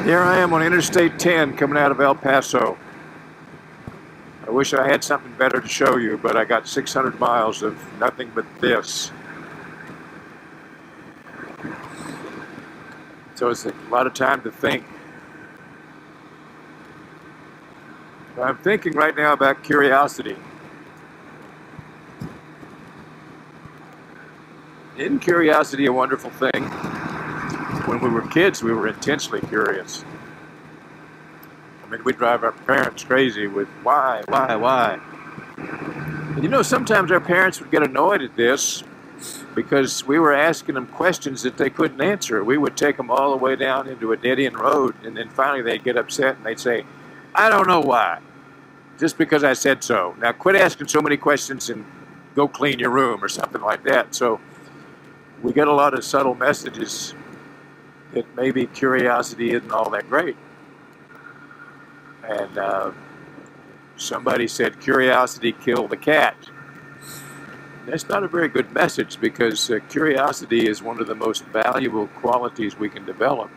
Here I am on Interstate 10 coming out of El Paso. I wish I had something better to show you, but I got 600 miles of nothing but this. So it's a lot of time to think. I'm thinking right now about curiosity. Isn't curiosity a wonderful thing? When we were kids, we were intensely curious. I mean, we'd drive our parents crazy with why? And you know, sometimes our parents would get annoyed at this because we were asking them questions that they couldn't answer. We would take them all the way down into a dead-end road, and then finally they'd get upset and they'd say, I don't know why, just because I said so. Now quit asking so many questions and go clean your room or something like that. So we get a lot of subtle messages that maybe curiosity isn't all that great. And somebody said curiosity killed the cat. That's not a very good message because curiosity is one of the most valuable qualities we can develop.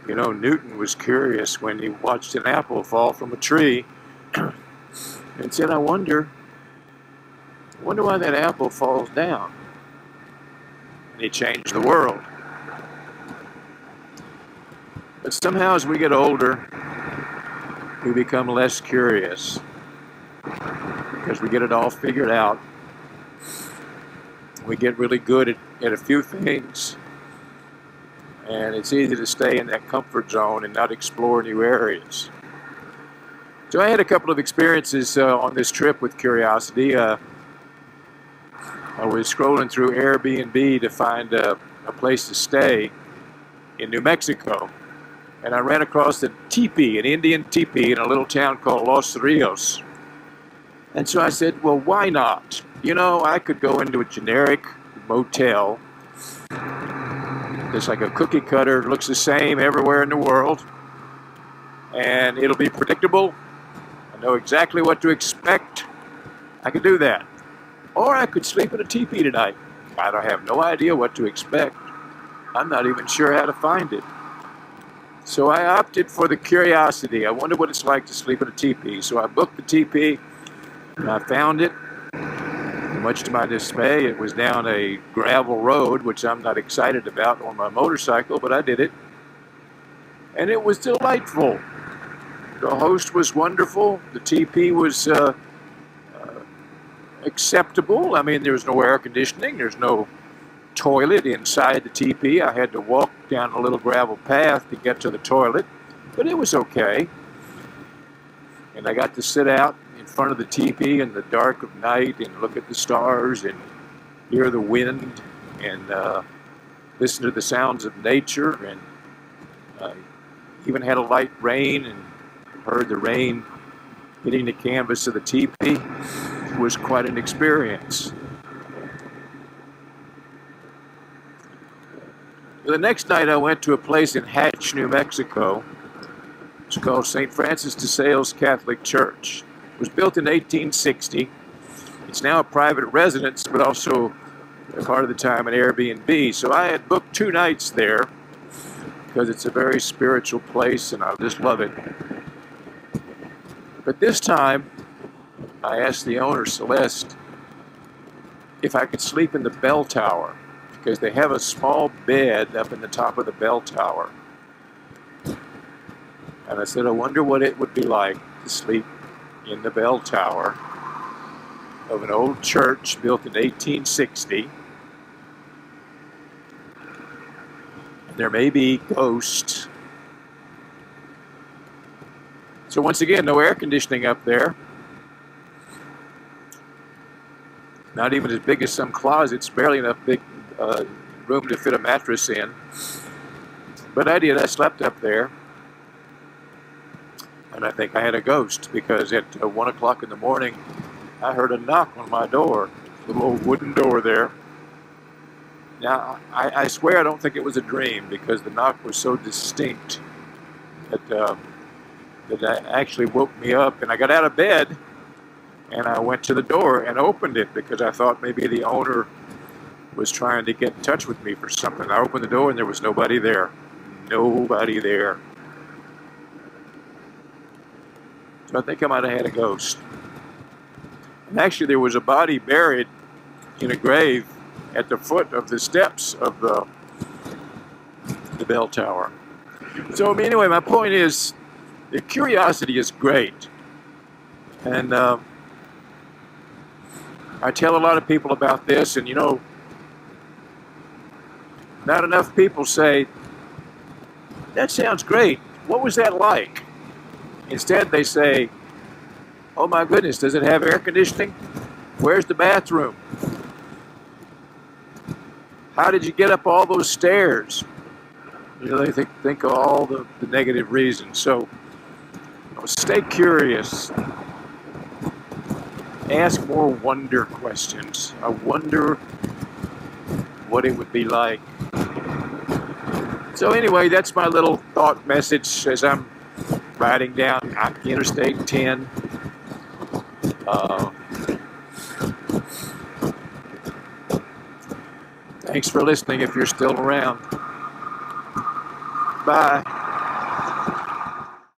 You know, Newton was curious when he watched an apple fall from a tree and said, I wonder why that apple falls down. And he changed the world. But somehow as we get older, we become less curious because we get it all figured out. We get really good at a few things, and it's easy to stay in that comfort zone and not explore new areas. So I had a couple of experiences on this trip with curiosity. I was scrolling through Airbnb to find a place to stay in New Mexico. And I ran across a teepee, an Indian teepee in a little town called Los Rios. And so I said, well, why not? You know, I could go into a generic motel. It's like a cookie cutter, looks the same everywhere in the world. And it'll be predictable. I know exactly what to expect. I could do that. Or I could sleep in a teepee tonight. I don't have no idea what to expect. I'm not even sure how to find it. So I opted for the curiosity. I wonder what it's like to sleep in a teepee. So I booked the teepee, and I found it. And much to my dismay, it was down a gravel road, which I'm not excited about on my motorcycle, but I did it. And it was delightful. The host was wonderful. The teepee was acceptable. I mean, there was no air conditioning. There's no toilet inside the teepee. I had to walk down a little gravel path to get to the toilet, but it was okay. And I got to sit out in front of the teepee in the dark of night and look at the stars and hear the wind and listen to the sounds of nature, and even had a light rain and heard the rain hitting the canvas of the teepee. It was quite an experience. The next night I went to a place in Hatch, New Mexico. It's called St. Francis de Sales Catholic Church. It was built in 1860. It's now a private residence, but also part of the time an Airbnb. So I had booked 2 nights there because it's a very spiritual place and I just love it. But this time I asked the owner, Celeste, if I could sleep in the bell tower, because they have a small bed up in the top of the bell tower. And I said, I wonder what it would be like to sleep in the bell tower of an old church built in 1860. There may be ghosts. So once again, no air conditioning up there. Not even as big as some closets, barely enough big room to fit a mattress in. But I did. I slept up there. And I think I had a ghost because at 1 o'clock in the morning, I heard a knock on my door, the little wooden door there. Now, I swear I don't think it was a dream because the knock was so distinct that it actually woke me up. And I got out of bed and I went to the door and opened it because I thought maybe the owner was trying to get in touch with me for something. I opened the door and there was nobody there. Nobody there. So I think I might have had a ghost. And actually there was a body buried in a grave at the foot of the steps of the bell tower. So anyway, my point is, the curiosity is great. And I tell a lot of people about this, and you know, not enough people say, that sounds great. What was that like? Instead, they say, oh my goodness, does it have air conditioning? Where's the bathroom? How did you get up all those stairs? You know, they think of all the negative reasons. So, stay curious. Ask more wonder questions. I wonder what it would be like. So anyway, that's my little thought message as I'm riding down Interstate 10. Thanks for listening if you're still around. Bye.